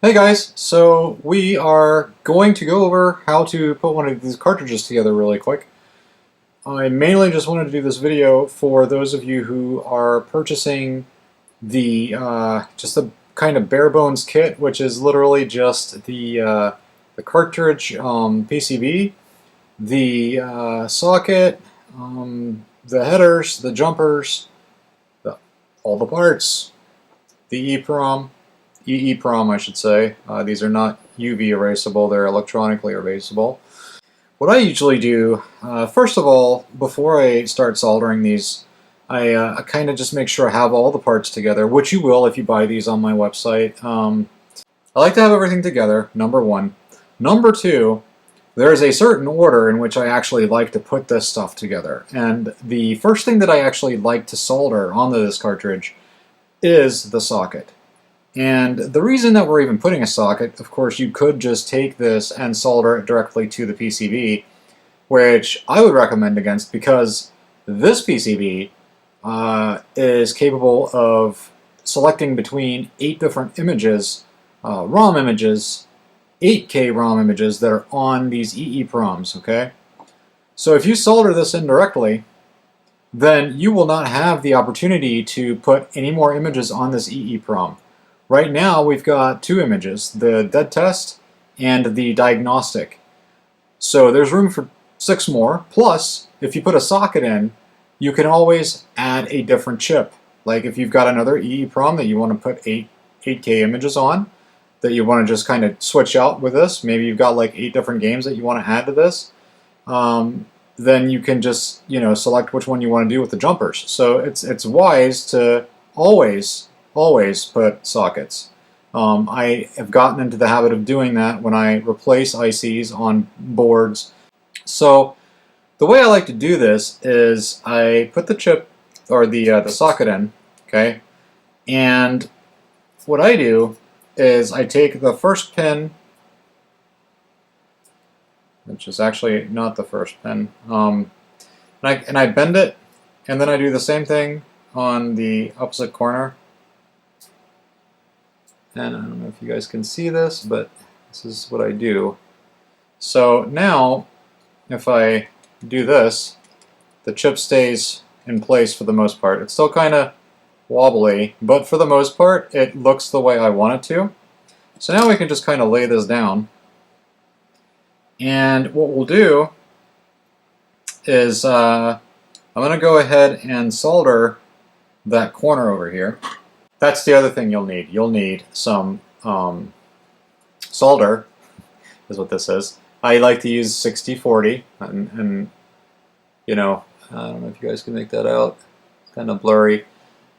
Hey guys, so we are going to go over how to put one of these cartridges together really quick. I mainly just wanted to do this video for those of you who are purchasing the just the kind of bare bones kit, which is literally just the cartridge PCB, the socket, the headers, the jumpers, all the parts, the EEPROM, I should say. These are not UV erasable, they're electronically erasable. What I usually do, first of all, before I start soldering these, I kind of just make sure I have all the parts together, which you will if you buy these on my website. I like to have everything together, number one. Number two, there's a certain order in which I actually like to put this stuff together. And the first thing that I actually like to solder onto this cartridge is the socket. And the reason that we're even putting a socket, of course, you could just take this and solder it directly to the PCB, which I would recommend against because this PCB is capable of selecting between 8 different images, ROM images, 8K ROM images that are on these EEPROMs, okay? So if you solder this in directly, then you will not have the opportunity to put any more images on this EEPROM. Right now we've got 2 images, the dead test and the diagnostic. So there's room for 6 more, plus if you put a socket in, you can always add a different chip. Like if you've got another EEPROM that you want to put 8K images on, that you want to just kind of switch out with this, maybe you've got like 8 different games that you want to add to this, then you can just, select which one you want to do with the jumpers. So it's wise to always put sockets. I have gotten into the habit of doing that when I replace ICs on boards. So the way I like to do this is I put the chip or the socket in, okay, and what I do is I take the first pin, which is actually not the first pin, and I bend it, and then I do the same thing on the opposite corner. And I don't know if you guys can see this, but this is what I do. So now, if I do this, the chip stays in place for the most part. It's still kind of wobbly, but for the most part, it looks the way I want it to. So now we can just kind of lay this down. And what we'll do is I'm going to go ahead and solder that corner over here. That's the other thing you'll need. You'll need some solder, is what this is. I like to use 6040, and I don't know if you guys can make that out. It's kind of blurry.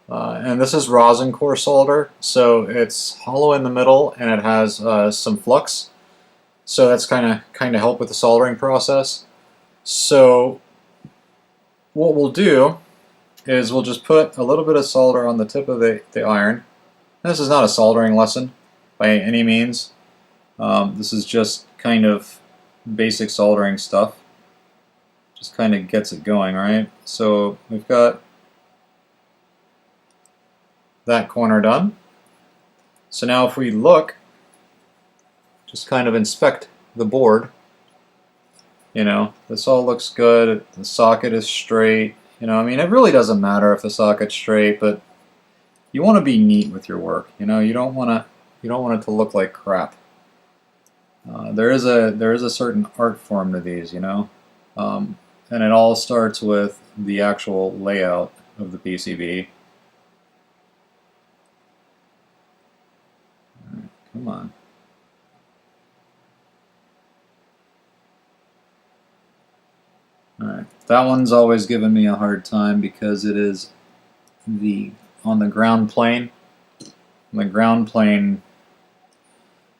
And this is rosin core solder, so it's hollow in the middle and it has some flux. So that's kind of help with the soldering process. So what we'll do is we'll just put a little bit of solder on the tip of the iron. This is not a soldering lesson by any means. This is just kind of basic soldering stuff. Just kind of gets it going, right? So we've got that corner done. So now if we look, just kind of inspect the board, this all looks good. The socket is straight. I mean, it really doesn't matter if the socket's straight, but you want to be neat with your work. You don't want it to look like crap. There is a certain art form to these, and it all starts with the actual layout of the PCB. All right, come on. Alright, that one's always given me a hard time because it is on the ground plane. And the ground plane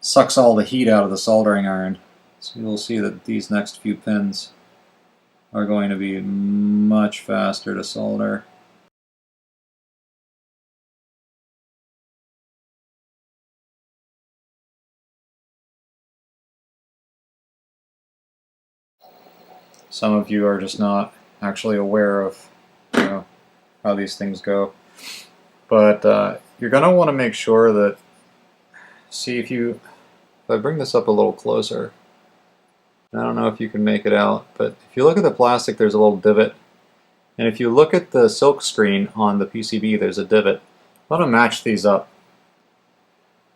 sucks all the heat out of the soldering iron. So you'll see that these next few pins are going to be much faster to solder. Some of you are just not actually aware of how these things go. But you're going to want to make sure that see if I bring this up a little closer, I don't know if you can make it out, but if you look at the plastic, there's a little divot. And if you look at the silk screen on the PCB, there's a divot. I want to match these up,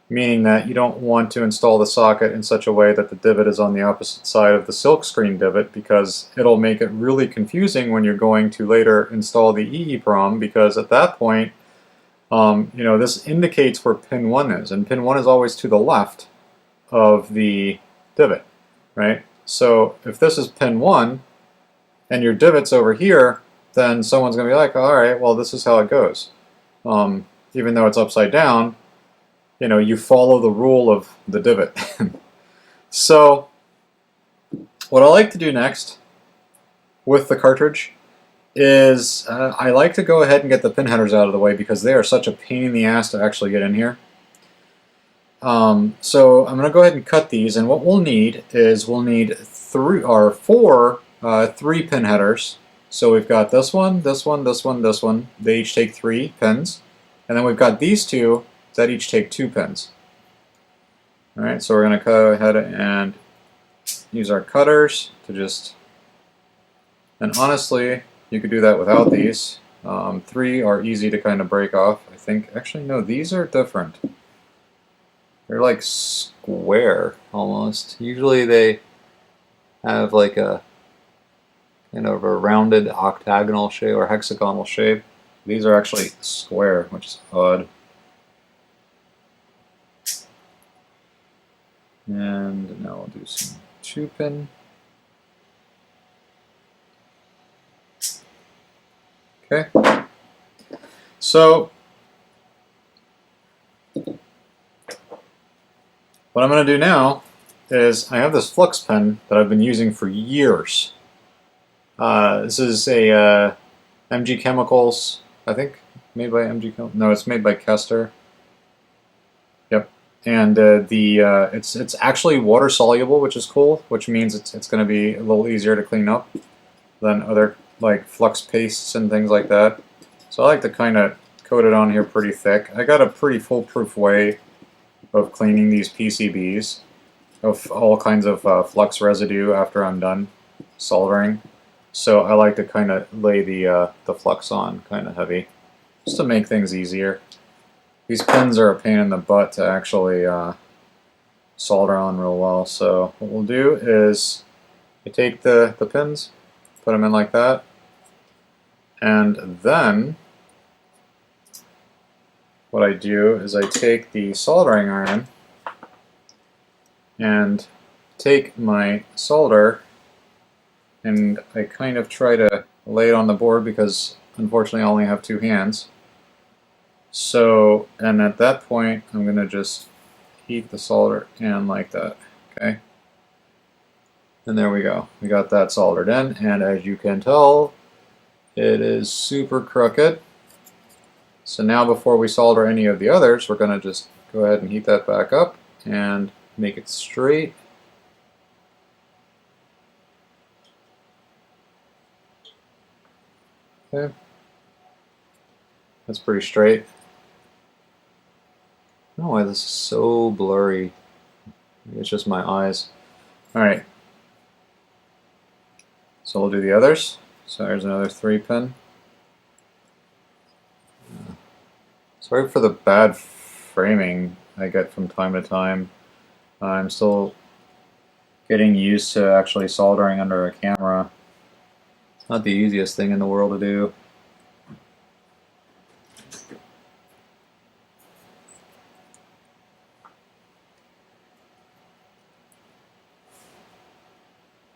meaning that you don't want to install the socket in such a way that the divot is on the opposite side of the silk screen divot, because it'll make it really confusing when you're going to later install the EEPROM, because at that point, this indicates where pin 1 is, and pin 1 is always to the left of the divot, right? So if this is pin 1 and your divot's over here, then someone's going to be like, all right, well, this is how it goes. Even though it's upside down, you follow the rule of the divot. So what I like to do next with the cartridge is I like to go ahead and get the pin headers out of the way, because they are such a pain in the ass to actually get in here. So I'm going to go ahead and cut these, and what we'll need is four 3-pin headers. So we've got this one, this one, this one, this one. They each take 3 pins. And then we've got these 2 that each take 2 pins. Alright, so we're going to go ahead and use our cutters to just... And honestly, you could do that without these. 3 are easy to kind of break off, I think. Actually, no, these are different. They're like square, almost. Usually they have like a kind of a rounded octagonal shape or hexagonal shape. These are actually square, which is odd. And now we'll do some 2-pin. Okay. So what I'm going to do now is I have this flux pen that I've been using for years. This is a MG Chemicals, I think, made by MG Chemicals. No, it's made by Kester. Yep. And it's actually water soluble, which is cool, which means it's going to be a little easier to clean up than other like flux pastes and things like that. So I like to kind of coat it on here pretty thick. I got a pretty foolproof way of cleaning these PCBs of all kinds of flux residue after I'm done soldering. So I like to kind of lay the flux on kind of heavy, just to make things easier. These pins are a pain in the butt to actually solder on real well. So what we'll do is you take the pins, put them in like that, and then what I do is I take the soldering iron and take my solder, and I kind of try to lay it on the board because unfortunately I only have 2 hands. So, and at that point I'm going to just heat the solder in like that, okay? And there we go. We got that soldered in, and as you can tell, it is super crooked. So now before we solder any of the others, we're going to just go ahead and heat that back up and make it straight. Okay. That's pretty straight. I don't know why this is so blurry. Maybe it's just my eyes. Alright. So we'll do the others. So there's another 3-pin. Sorry for the bad framing I get from time to time. I'm still getting used to actually soldering under a camera. It's not the easiest thing in the world to do.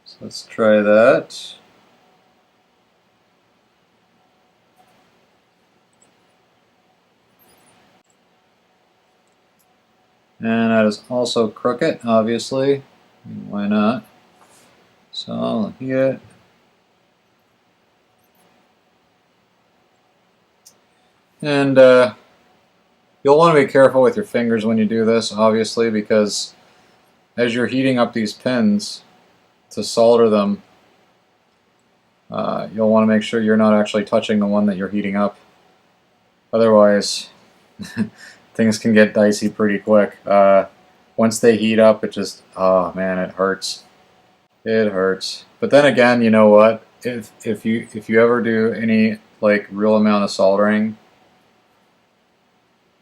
So let's try that. And that is also crooked, obviously. Why not? So I'll heat it. And you'll want to be careful with your fingers when you do this, obviously, because as you're heating up these pins to solder them, you'll want to make sure you're not actually touching the one that you're heating up. Otherwise, things can get dicey pretty quick. Once they heat up, it just, oh man, it hurts. It hurts. But then again, you know what? If you ever do any like real amount of soldering,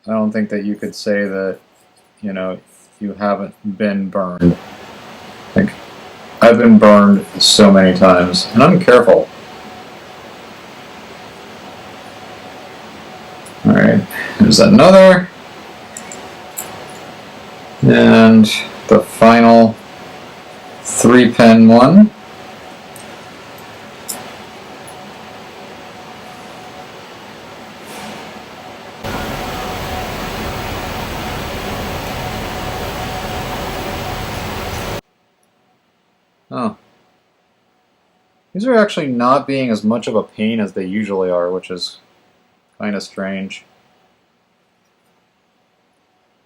I don't think that you could say that, you know, you haven't been burned. Like, I've been burned so many times, and I'm careful. Alright, there's another. And the final 3-pin one. Oh. These are actually not being as much of a pain as they usually are, which is kind of strange.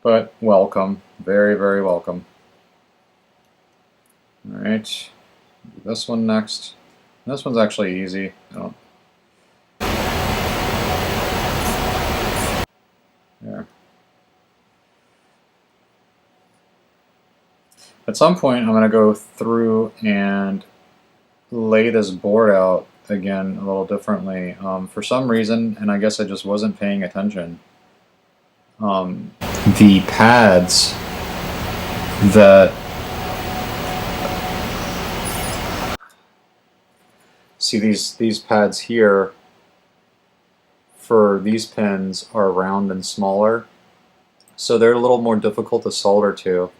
But welcome. Very, very welcome. Alright. This one next. This one's actually easy. There. At some point, I'm going to go through and lay this board out again a little differently. For some reason, and I guess I just wasn't paying attention, the pads that... See, these pads here for these pins are round and smaller, so they're a little more difficult to solder to.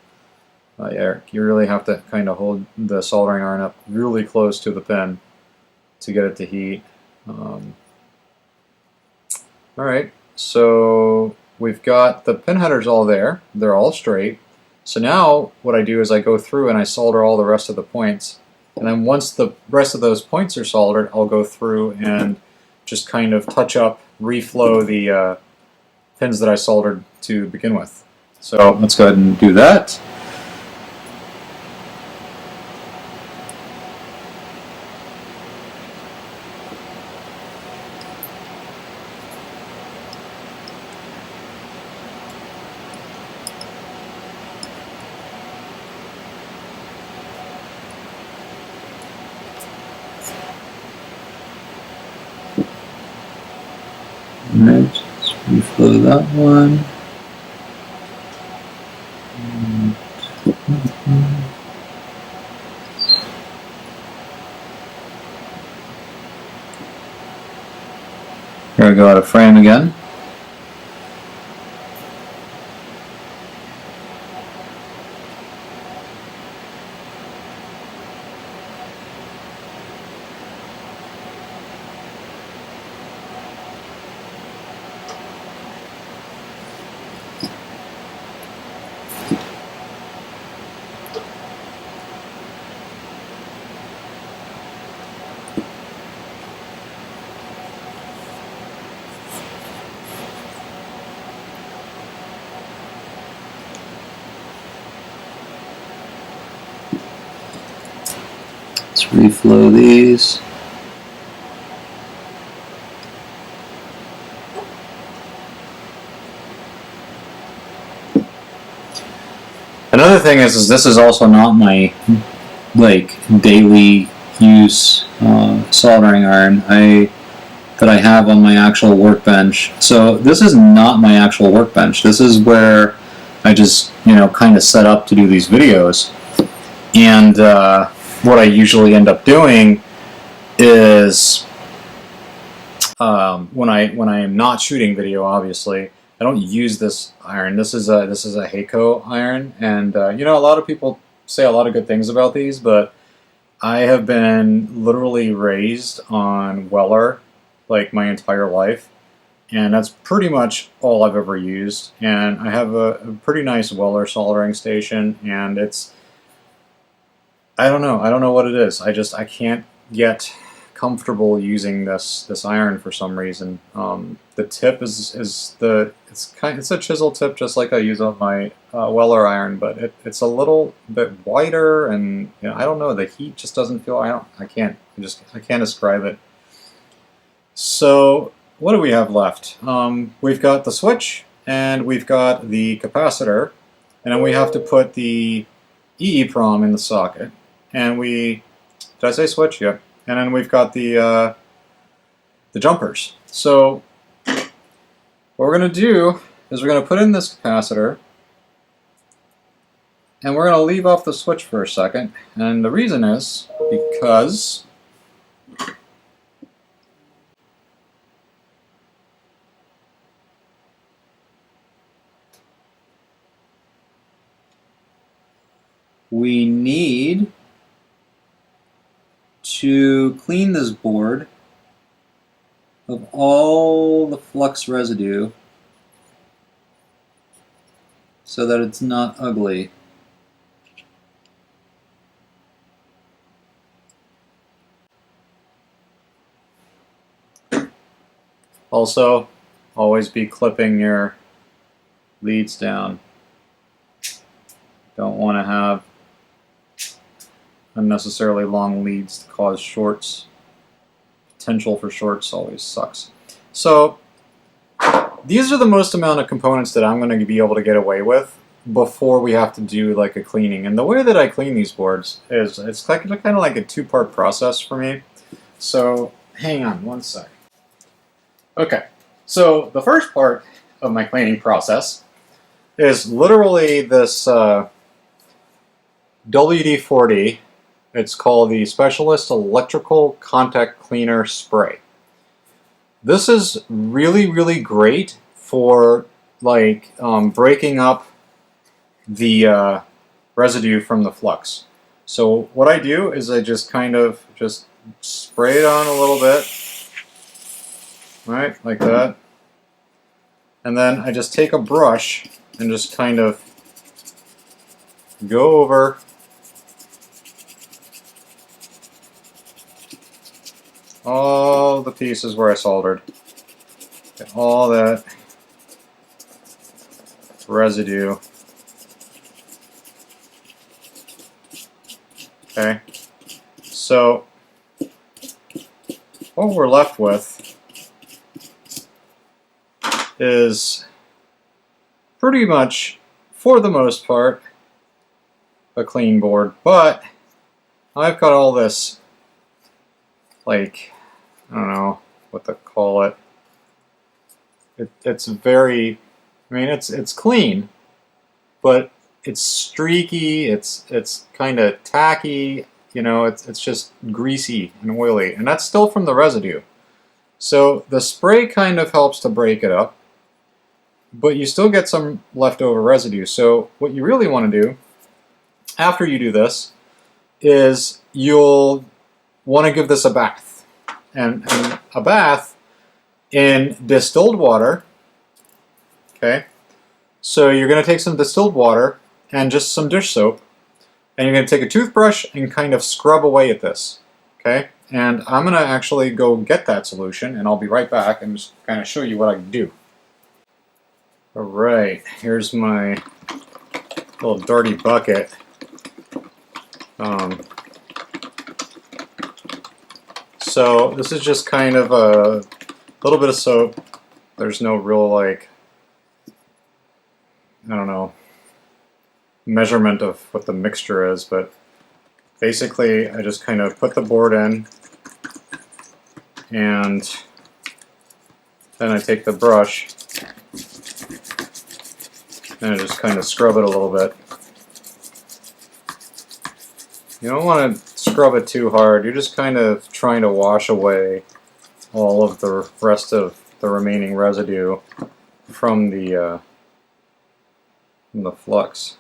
Yeah, you really have to kind of hold the soldering iron up really close to the pin to get it to heat. Alright, so we've got the pin headers all there. They're all straight. So now what I do is I go through and I solder all the rest of the points. And then once the rest of those points are soldered, I'll go through and just kind of touch up, reflow the pins that I soldered to begin with. So let's go ahead and do that. Alright, let's reflow that one. Here we go out of frame again. Let's reflow these. Another thing is this is also not my like daily use soldering iron that I have on my actual workbench. So this is not my actual workbench. This is where I just kind of set up to do these videos. And what I usually end up doing is when I am not shooting video, obviously, I don't use this iron. This is a Heiko iron, and a lot of people say a lot of good things about these, but I have been literally raised on Weller like my entire life, and that's pretty much all I've ever used. And I have a pretty nice Weller soldering station, and it's, I don't know what it is. I can't get comfortable using this iron for some reason. The tip it's a chisel tip, just like I use on my Weller iron, but it's a little bit wider, and I don't know, the heat just doesn't feel, I can't describe it. So what do we have left? We've got the switch, and we've got the capacitor, and then we have to put the EEPROM in the socket, and did I say switch? Yep. And then we've got the jumpers. So what we're going to do is we're going to put in this capacitor, and we're going to leave off the switch for a second, and the reason is because we need to clean this board of all the flux residue so that it's not ugly. Also, always be clipping your leads down. Don't want to have unnecessarily long leads to cause shorts. Potential for shorts always sucks. So these are the most amount of components that I'm going to be able to get away with before we have to do like a cleaning. And the way that I clean these boards is it's kind of like a two-part process for me. So hang on one sec. Okay, so the first part of my cleaning process is literally this WD-40. It's called the Specialist Electrical Contact Cleaner Spray. This is really great for like breaking up the residue from the flux. So what I do is I just kind of just spray it on a little bit, right, like that. And then I just take a brush and just kind of go over all the pieces where I soldered. Get all that residue. Okay. So what we're left with is pretty much, for the most part, a clean board, but I've got all this, like, I don't know what to call it. It's very, I mean, it's clean, but it's streaky, it's kind of tacky, you know, it's just greasy and oily, and that's still from the residue. So the spray kind of helps to break it up, but you still get some leftover residue. So what you really want to do after you do this is you'll want to give this a bath, and a bath in distilled water. Okay, so you're going to take some distilled water and just some dish soap, and you're going to take a toothbrush and kind of scrub away at this. Okay, and I'm going to actually go get that solution, and I'll be right back and just kind of show you what I can do. Alright, here's my little dirty bucket. So this is just kind of a little bit of soap. There's no real, like, I don't know, measurement of what the mixture is, but basically I just kind of put the board in, and then I take the brush and I just kind of scrub it a little bit. You don't want to scrub it too hard. You're just kind of trying to wash away all of the rest of the remaining residue from the flux.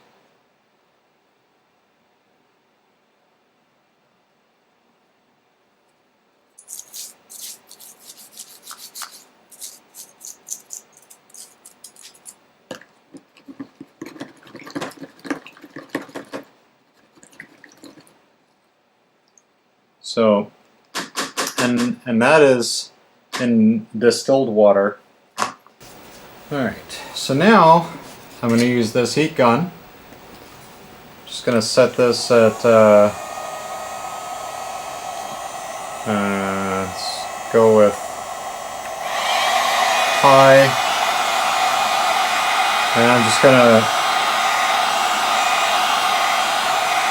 So, and that is in distilled water. Alright, so now I'm going to use this heat gun. Just going to set this at, let's go with high. And I'm just gonna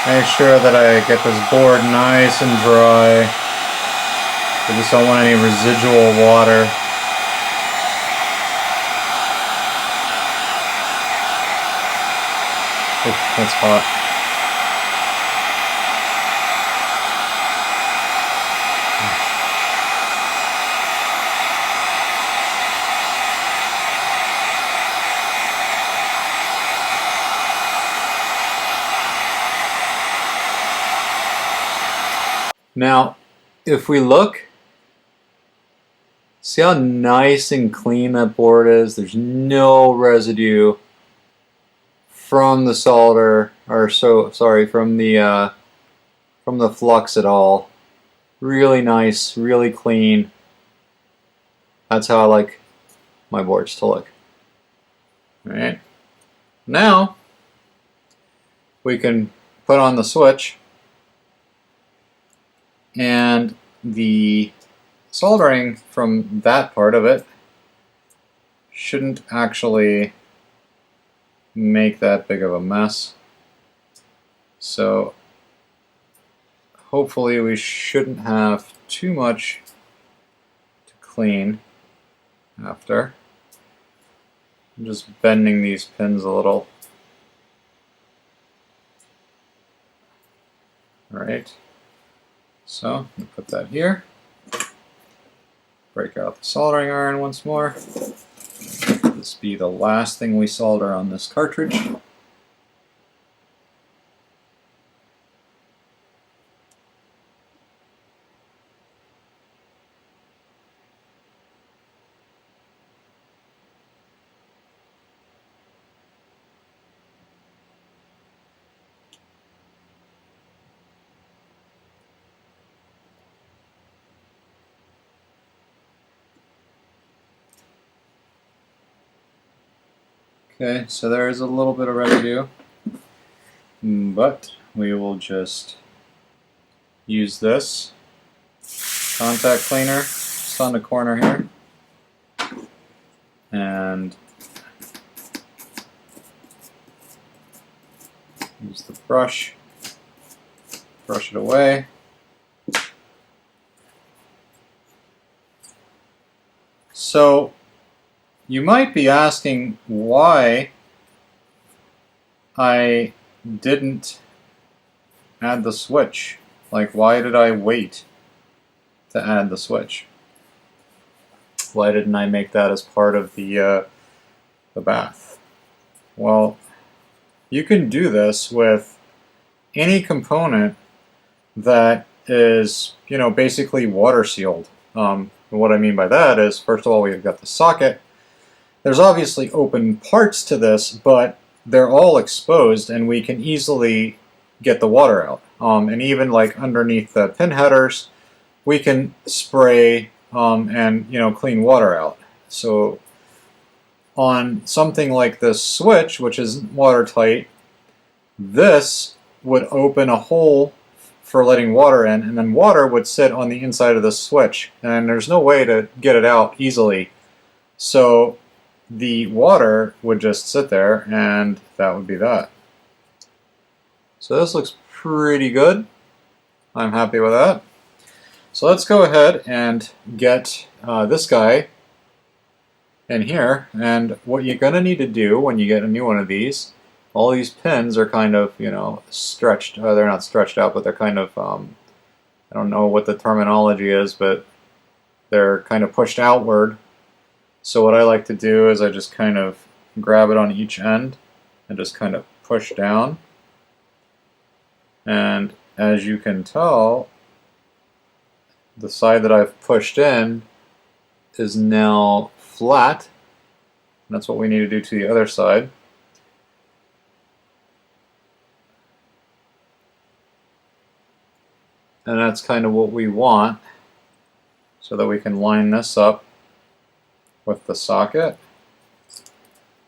make sure that I get this board nice and dry. I just don't want any residual water. Oof, that's hot. Now, if we look, see how nice and clean that board is? There's no residue from the solder, or from the flux at all. Really nice, really clean. That's how I like my boards to look. All right. Now, we can put on the switch, and the soldering from that part of it shouldn't actually make that big of a mess. So hopefully we shouldn't have too much to clean after. I'm just bending these pins a little. Alright, so I'm going to put that here. Break out the soldering iron once more. This be the last thing we solder on this cartridge. Okay, so there is a little bit of residue, but we will just use this contact cleaner just on the corner here, and use the brush, brush it away. So you might be asking why I didn't add the switch. Like, why did I wait to add the switch? Why didn't I make that as part of the bath? Well, you can do this with any component that is, basically water sealed. What I mean by that is, first of all, we've got the socket. There's obviously open parts to this, but they're all exposed and we can easily get the water out. And even like underneath the pin headers, we can spray and clean water out. So on something like this switch, which is watertight, this would open a hole for letting water in, and then water would sit on the inside of the switch, and there's no way to get it out easily. So the water would just sit there, and that would be that. So this looks pretty good. I'm happy with that. So let's go ahead and get this guy in here. And what you're going to need to do when you get a new one of these, all these pins are kind of, stretched. They're not stretched out, but they're kind of, I don't know what the terminology is, but they're kind of pushed outward. So what I like to do is I just kind of grab it on each end and just kind of push down. And as you can tell, the side that I've pushed in is now flat. And that's what we need to do to the other side. And that's kind of what we want, so that we can line this up with the socket,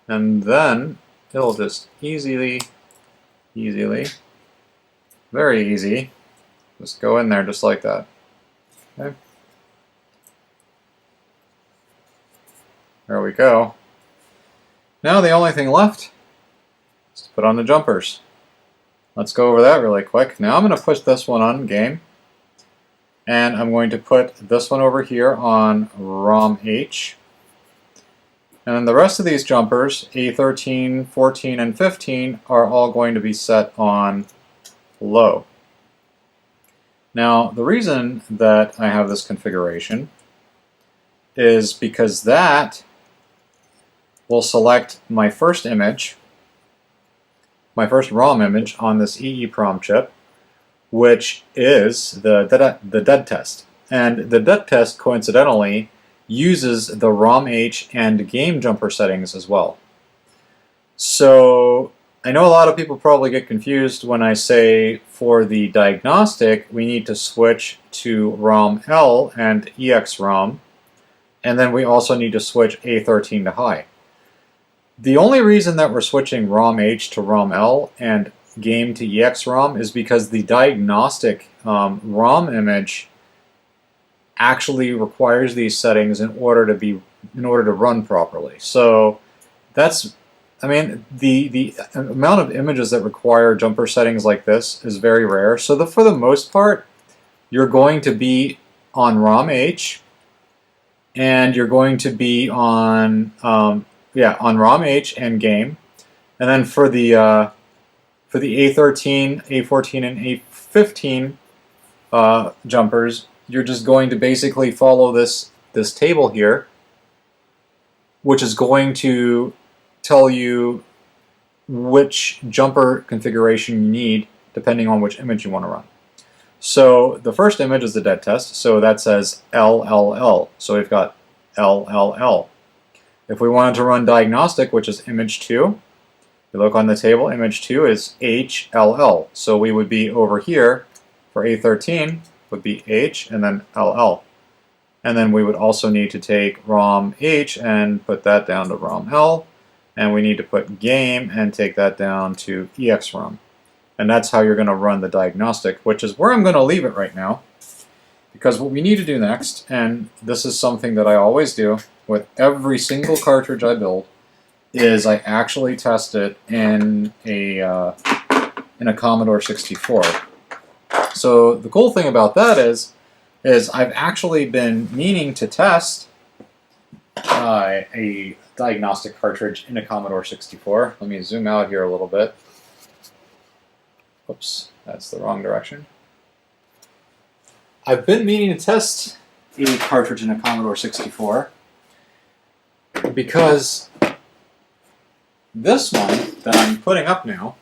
and then it'll just easily, very easy, just go in there just like that. Okay. There we go. Now the only thing left is to put on the jumpers. Let's go over that really quick. Now I'm going to push this one on game, and I'm going to put this one over here on ROM H. And then the rest of these jumpers, A13, 14, and 15, are all going to be set on low. Now, the reason that I have this configuration is because that will select my first image, my first ROM image on this EEPROM chip, which is the dead test. And the dead test, coincidentally, uses the ROM H and game jumper settings as well. So I know a lot of people probably get confused when I say for the diagnostic we need to switch to ROM L and EEPROM, and then we also need to switch A13 to high. The only reason that we're switching ROM H to ROM L and game to EEPROM is because the diagnostic ROM image actually requires these settings in order to run properly. So that's, I mean, the amount of images that require jumper settings like this is very rare. So for the most part, you're going to be on ROM H, and you're going to be on on ROM H and game, and then for the A13, A14, and A15 jumpers, you're just going to basically follow this table here, which is going to tell you which jumper configuration you need depending on which image you want to run. So the first image is the dead test, so that says LLL. So we've got LLL. If we wanted to run diagnostic, which is image 2, you look on the table, image 2 is HLL. So we would be over here for A13 would be H and then LL. And then we would also need to take ROM H and put that down to ROM L. And we need to put game and take that down to EEPROM. And that's how you're going to run the diagnostic, which is where I'm going to leave it right now. Because what we need to do next, and this is something that I always do with every single cartridge I build, is I actually test it in a Commodore 64. So the cool thing about that is I've actually been meaning to test a diagnostic cartridge in a Commodore 64. Let me zoom out here a little bit. Oops, that's the wrong direction. I've been meaning to test a cartridge in a Commodore 64 because this one that I'm putting up now,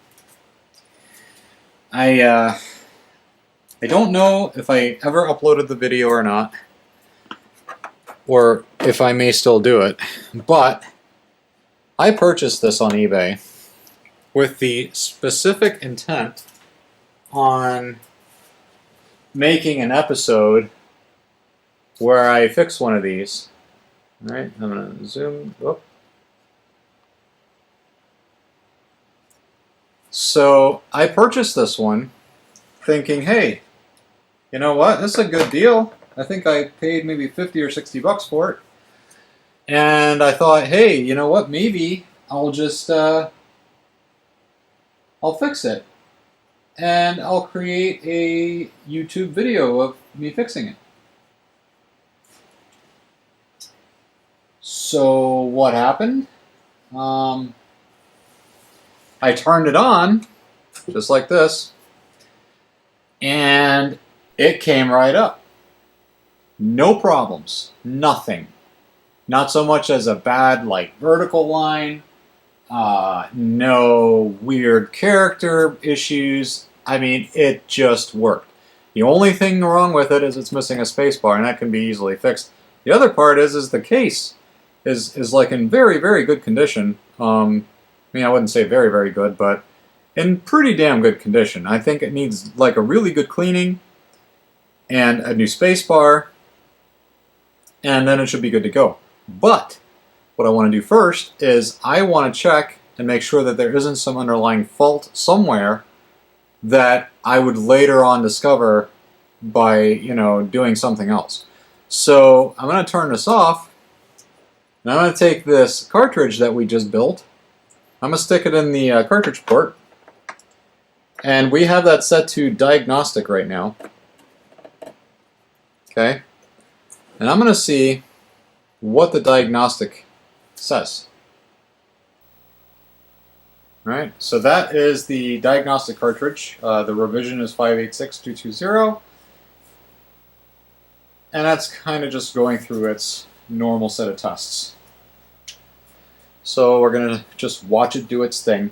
I don't know if I ever uploaded the video or not, or if I may still do it, but I purchased this on eBay with the specific intent on making an episode where I fix one of these. All right, I'm going to zoom. Whoop. So I purchased this one thinking, hey, you know what? This is a good deal. I think I paid maybe 50 or 60 bucks for it. And I thought, hey, you know what? Maybe I'll just, I'll fix it. And I'll create a YouTube video of me fixing it. So what happened? I turned it on, just like this, and it came right up. No problems, nothing. Not so much as a bad like vertical line, no weird character issues. I mean, it just worked. The only thing wrong with it is it's missing a spacebar, and that can be easily fixed. The other part is the case is like in very, very good condition. I mean, I wouldn't say very, very good, but in pretty damn good condition. I think it needs like a really good cleaning and a new spacebar, and then it should be good to go. But what I want to do first is I want to check and make sure that there isn't some underlying fault somewhere that I would later on discover by, you know, doing something else. So I'm going to turn this off, and I'm going to take this cartridge that we just built, I'm going to stick it in the cartridge port. And we have that set to Diagnostic right now. Okay. And I'm going to see what the Diagnostic says. Alright, so that is the Diagnostic cartridge. The revision is 586220. And that's kind of just going through its normal set of tests. So we're going to just watch it do its thing.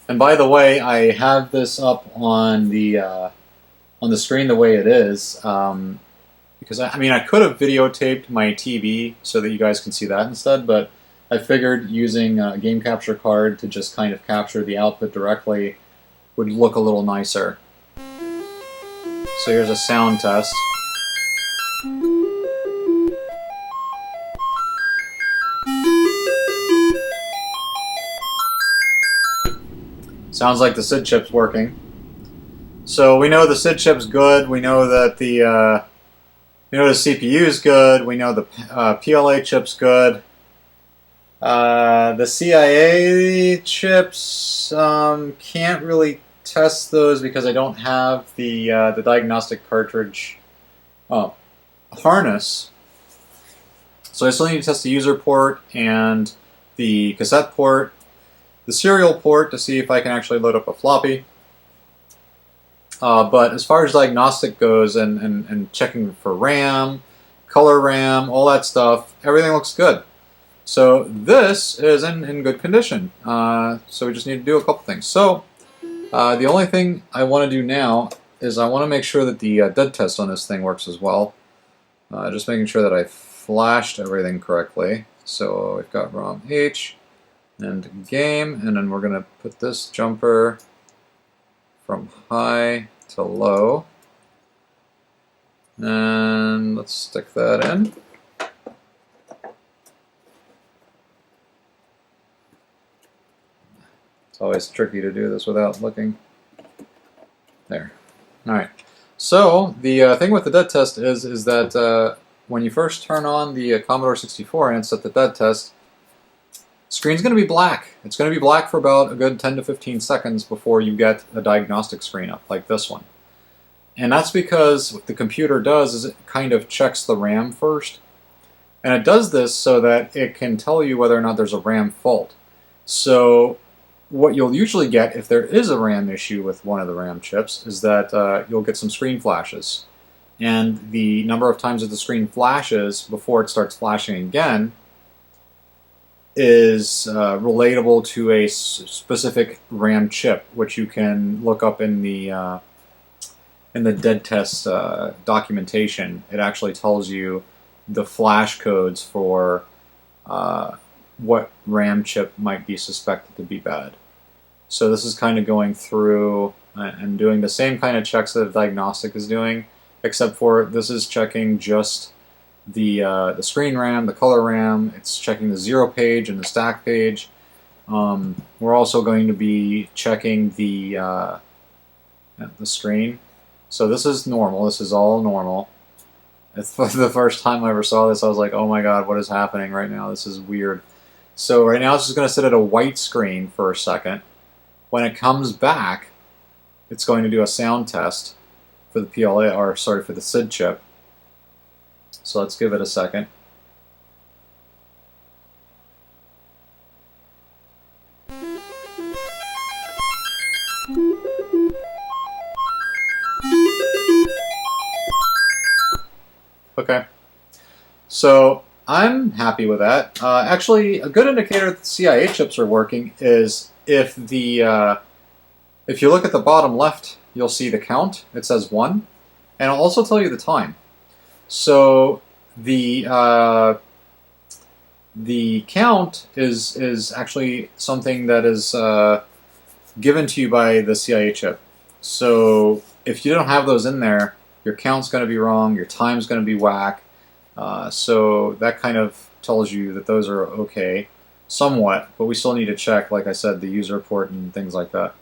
And by the way, I have this up on the screen the way it is, because I mean I could have videotaped my TV so that you guys can see that instead, but I figured using a game capture card to just kind of capture the output directly would look a little nicer. So here's a sound test. Sounds like the SID chip's working. So we know the SID chip's good. We know that the CPU is good. We know the PLA chip's good. The CIA chips can't really test those because I don't have the Diagnostic cartridge harness. So I still need to test the user port and the cassette port, the serial port to see if I can actually load up a floppy. But as far as Diagnostic goes and checking for RAM, color RAM, all that stuff, everything looks good. So this is in good condition. So we just need to do a couple things. So the only thing I want to do now is I want to make sure that the dead test on this thing works as well. Just making sure that I flashed everything correctly. So we've got ROM H and game, and then we're going to put this jumper from high to low. And let's stick that in. It's always tricky to do this without looking. There. Alright. So the thing with the dead test is that when you first turn on the Commodore 64 and set the dead test, screen's going to be black. It's going to be black for about a good 10 to 15 seconds before you get a Diagnostic screen up, like this one. And that's because what the computer does is it kind of checks the RAM first. And it does this so that it can tell you whether or not there's a RAM fault. So what you'll usually get if there is a RAM issue with one of the RAM chips is that you'll get some screen flashes. And the number of times that the screen flashes before it starts flashing again is relatable to a specific RAM chip, which you can look up in the dead test documentation. It actually tells you the flash codes for what RAM chip might be suspected to be bad. So this is kind of going through and doing the same kind of checks that Diagnostic is doing, except for this is checking just the screen RAM, the color RAM. It's checking the 0 page and the stack page. We're also going to be checking the screen. So this is normal. This is all normal. For the first time I ever saw this, I was like, oh my god, what is happening right now? This is weird. So right now it's just going to sit at a white screen for a second. When it comes back, it's going to do a sound test for the PLA, or sorry, for the SID chip. So let's give it a second. Okay, so I'm happy with that. Actually, a good indicator that the CIA chips are working is if you look at the bottom left, you'll see the count. It says 1, and it'll also tell you the time. So the count is actually something that is given to you by the CIA chip. So if you don't have those in there, your count's going to be wrong, your time's going to be whack. So that kind of tells you that those are okay, somewhat, but we still need to check, like I said, the user port and things like that.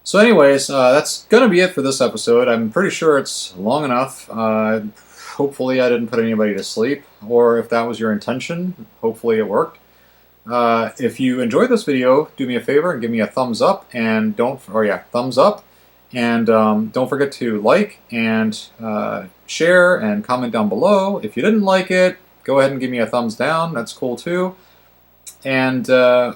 So anyways, that's going to be it for this episode. I'm pretty sure it's long enough. hopefully I didn't put anybody to sleep, or if that was your intention, hopefully it worked. If you enjoyed this video, do me a favor and give me a thumbs up, and don't forget to like and share and comment down below. If you didn't like it, go ahead and give me a thumbs down. That's cool too. And I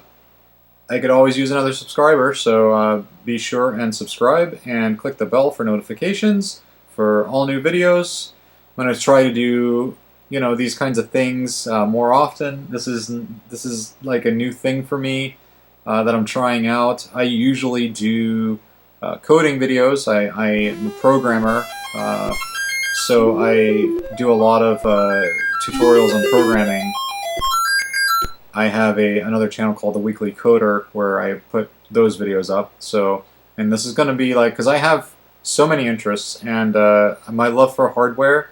could always use another subscriber, so be sure and subscribe and click the bell for notifications for all new videos. I'm going to try to do, you know, these kinds of things more often. This is like a new thing for me that I'm trying out. I usually do coding videos. I'm a programmer, so I do a lot of tutorials on programming. I have another channel called The Weekly Coder where I put those videos up. So, and this is going to be like, because I have so many interests, and my love for hardware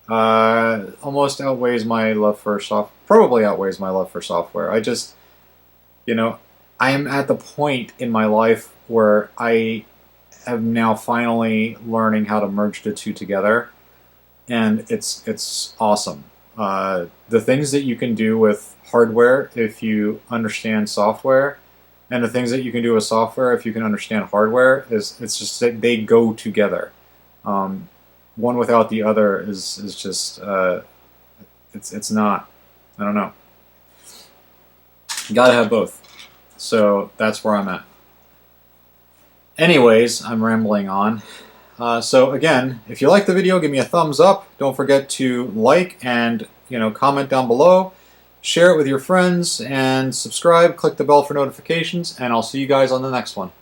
almost outweighs my love for probably outweighs my love for software. I just, you know, I am at the point in my life where I am now finally learning how to merge the two together, and it's awesome. The things that you can do with hardware if you understand software, and the things that you can do with software if you can understand hardware, it's just that they go together. One without the other is just it's not. I don't know. You gotta have both. So that's where I'm at. Anyways, I'm rambling on. So again, if you like the video, give me a thumbs up. Don't forget to like and, you know, comment down below. Share it with your friends and subscribe. Click the bell for notifications, and I'll see you guys on the next one.